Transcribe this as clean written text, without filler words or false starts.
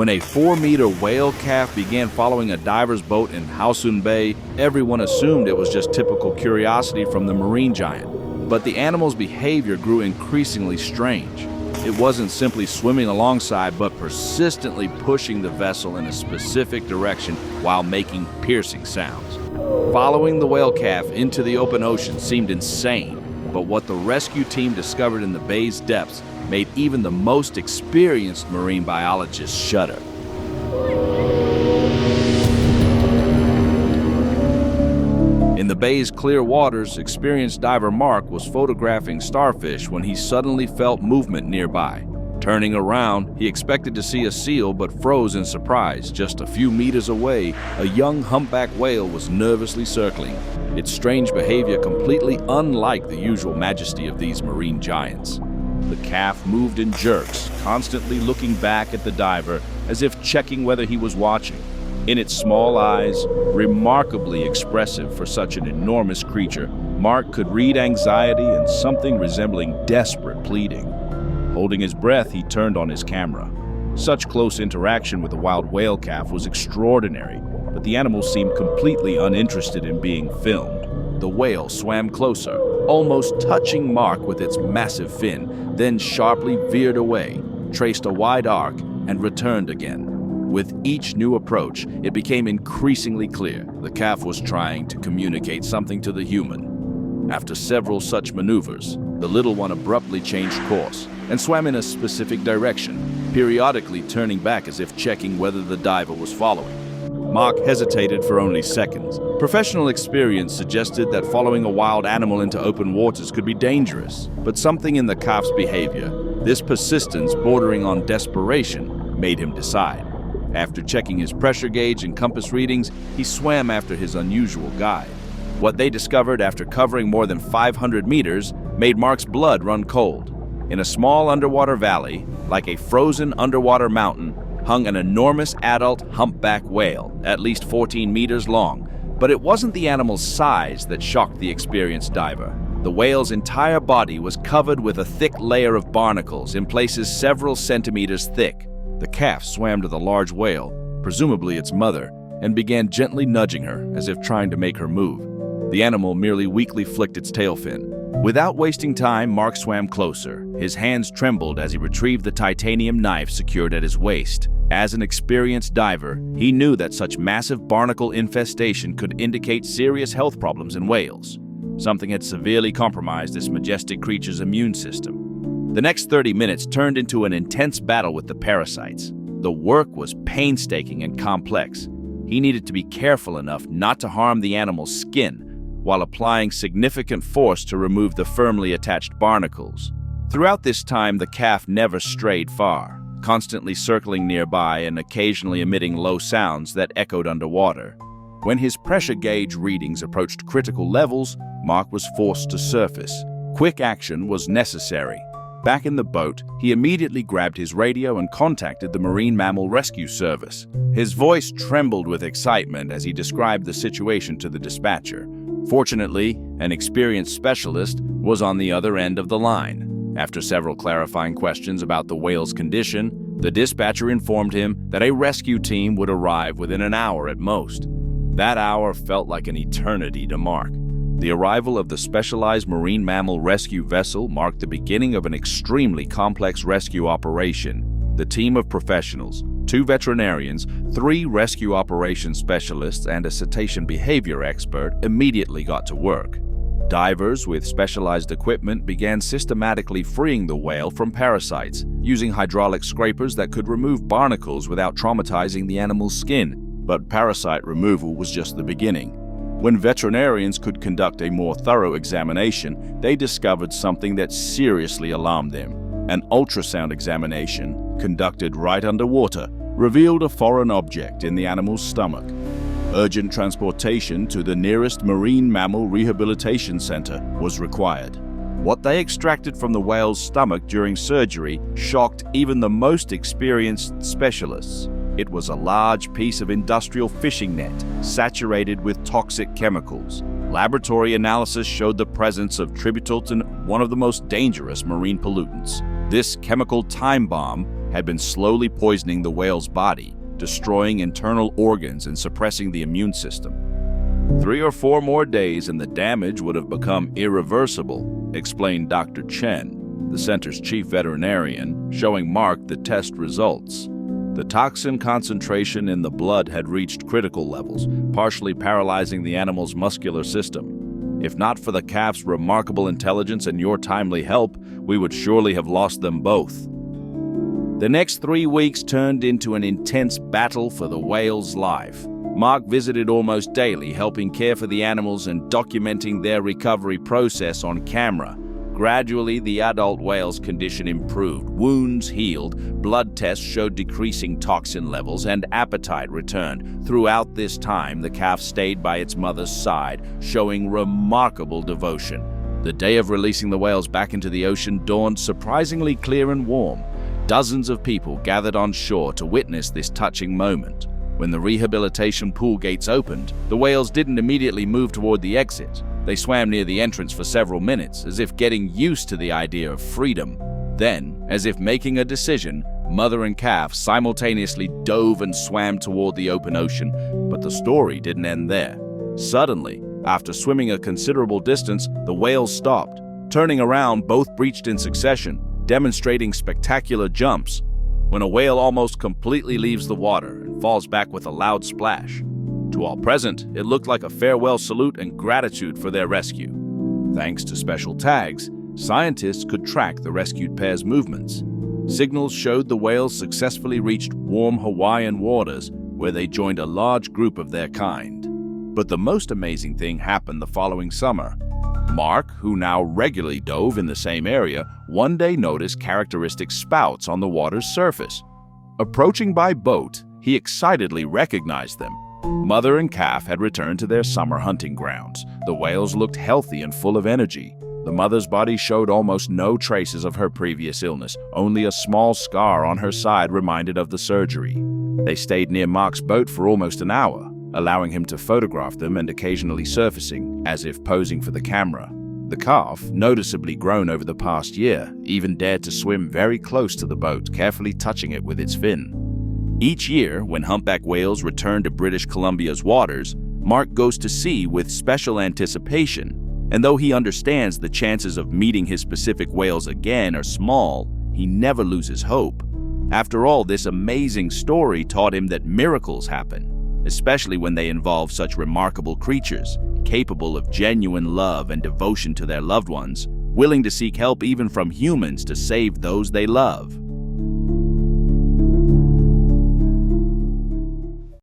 When a 4-meter whale calf began following a diver's boat in Howsun Bay, everyone assumed it was just typical curiosity from the marine giant. But the animal's behavior grew increasingly strange. It wasn't simply swimming alongside, but persistently pushing the vessel in a specific direction while making piercing sounds. Following the whale calf into the open ocean seemed insane, but what the rescue team discovered in the bay's depths made even the most experienced marine biologists shudder. In the bay's clear waters, experienced diver Mark was photographing starfish when he suddenly felt movement nearby. Turning around, he expected to see a seal but froze in surprise. Just a few meters away, a young humpback whale was nervously circling, its strange behavior completely unlike the usual majesty of these marine giants. The calf moved in jerks, constantly looking back at the diver as if checking whether he was watching. In its small eyes, remarkably expressive for such an enormous creature, Mark could read anxiety and something resembling desperate pleading. Holding his breath, he turned on his camera. Such close interaction with the wild whale calf was extraordinary, but the animal seemed completely uninterested in being filmed. The whale swam closer, almost touching Mark with its massive fin, then sharply veered away, traced a wide arc, and returned again. With each new approach, it became increasingly clear the calf was trying to communicate something to the human. After several such maneuvers, the little one abruptly changed course and swam in a specific direction, periodically turning back as if checking whether the diver was following. Mark hesitated for only seconds. Professional experience suggested that following a wild animal into open waters could be dangerous, but something in the calf's behavior, this persistence bordering on desperation, made him decide. After checking his pressure gauge and compass readings, he swam after his unusual guide. What they discovered after covering more than 500 meters made Mark's blood run cold. In a small underwater valley, like a frozen underwater mountain, hung an enormous adult humpback whale, at least 14 meters long. But it wasn't the animal's size that shocked the experienced diver. The whale's entire body was covered with a thick layer of barnacles, in places several centimeters thick. The calf swam to the large whale, presumably its mother, and began gently nudging her as if trying to make her move. The animal merely weakly flicked its tail fin. Without wasting time, Mark swam closer. His hands trembled as he retrieved the titanium knife secured at his waist. As an experienced diver, he knew that such massive barnacle infestation could indicate serious health problems in whales. Something had severely compromised this majestic creature's immune system. The next 30 minutes turned into an intense battle with the parasites. The work was painstaking and complex. He needed to be careful enough not to harm the animal's skin, while applying significant force to remove the firmly attached barnacles. Throughout this time, the calf never strayed far, constantly circling nearby and occasionally emitting low sounds that echoed underwater. When his pressure gauge readings approached critical levels, Mark was forced to surface. Quick action was necessary. Back in the boat, he immediately grabbed his radio and contacted the Marine Mammal Rescue Service. His voice trembled with excitement as he described the situation to the dispatcher. Fortunately, an experienced specialist was on the other end of the line. After several clarifying questions about the whale's condition, the dispatcher informed him that a rescue team would arrive within an hour at most. That hour felt like an eternity to Mark. The arrival of the specialized marine mammal rescue vessel marked the beginning of an extremely complex rescue operation. The team of professionals, 2 veterinarians, 3 rescue operations specialists, and a cetacean behavior expert immediately got to work. Divers with specialized equipment began systematically freeing the whale from parasites, using hydraulic scrapers that could remove barnacles without traumatizing the animal's skin. But parasite removal was just the beginning. When veterinarians could conduct a more thorough examination, they discovered something that seriously alarmed them. An ultrasound examination, conducted right underwater, revealed a foreign object in the animal's stomach. Urgent transportation to the nearest Marine Mammal Rehabilitation Center was required. What they extracted from the whale's stomach during surgery shocked even the most experienced specialists. It was a large piece of industrial fishing net, saturated with toxic chemicals. Laboratory analysis showed the presence of tributyltin, one of the most dangerous marine pollutants. This chemical time bomb had been slowly poisoning the whale's body, destroying internal organs and suppressing the immune system. 3 or 4 more days and the damage would have become irreversible, explained Dr. Chen, the center's chief veterinarian, showing Mark the test results. The toxin concentration in the blood had reached critical levels, partially paralyzing the animal's muscular system. If not for the calf's remarkable intelligence and your timely help, we would surely have lost them both. The next 3 weeks turned into an intense battle for the whale's life. Mark visited almost daily, helping care for the animals and documenting their recovery process on camera. Gradually, the adult whale's condition improved, wounds healed, blood tests showed decreasing toxin levels, and appetite returned. Throughout this time, the calf stayed by its mother's side, showing remarkable devotion. The day of releasing the whales back into the ocean dawned surprisingly clear and warm. Dozens of people gathered on shore to witness this touching moment. When the rehabilitation pool gates opened, the whales didn't immediately move toward the exit. They swam near the entrance for several minutes, as if getting used to the idea of freedom. Then, as if making a decision, mother and calf simultaneously dove and swam toward the open ocean, but the story didn't end there. Suddenly, after swimming a considerable distance, the whales stopped. Turning around, both breached in succession, demonstrating spectacular jumps. When a whale almost completely leaves the water and falls back with a loud splash, to all present, it looked like a farewell salute and gratitude for their rescue. Thanks to special tags, scientists could track the rescued pair's movements. Signals showed the whales successfully reached warm Hawaiian waters, where they joined a large group of their kind. But the most amazing thing happened the following summer. Mark, who now regularly dove in the same area, one day noticed characteristic spouts on the water's surface. Approaching by boat, he excitedly recognized them. Mother and calf had returned to their summer hunting grounds. The whales looked healthy and full of energy. The mother's body showed almost no traces of her previous illness. Only a small scar on her side reminded of the surgery. They stayed near Mark's boat for almost an hour, allowing him to photograph them and occasionally surfacing, as if posing for the camera. The calf, noticeably grown over the past year, even dared to swim very close to the boat, carefully touching it with its fin. Each year, when humpback whales return to British Columbia's waters, Mark goes to sea with special anticipation, and though he understands the chances of meeting his Pacific whales again are small, he never loses hope. After all, this amazing story taught him that miracles happen, especially when they involve such remarkable creatures, capable of genuine love and devotion to their loved ones, willing to seek help even from humans to save those they love.